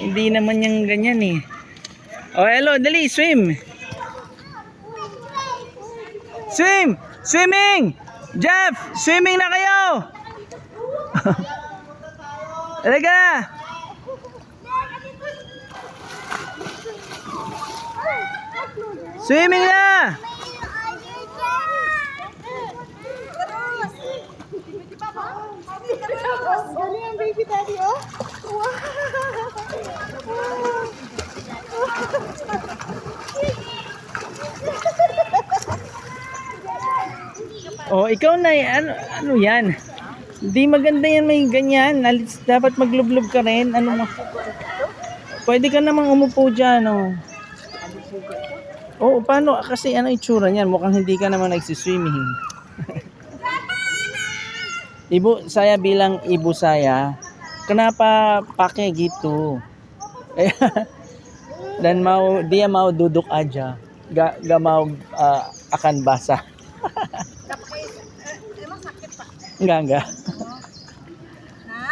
Hindi naman yung ganyan eh. Oh, hello, dali, swim. Swim! Swimming! Jeff, swimming na kayo! Talaga na! Swimming na! Gani ang baby daddy, oh. Oh, ikaw na ano yan? Hindi maganda yan may ganyan. Dapat maglublob ka rin. Ano mo? Pwede ka namang umupo dyan, oh. Oh, paano? Kasi ano itsura niyan? Mukhang hindi ka naman nagsiswimming. Ibu saya bilang ibu saya, kenapa pakai gitu? Dan dia mau duduk aja, gak mau akan basah. Emang sakit, Pak? Enggak.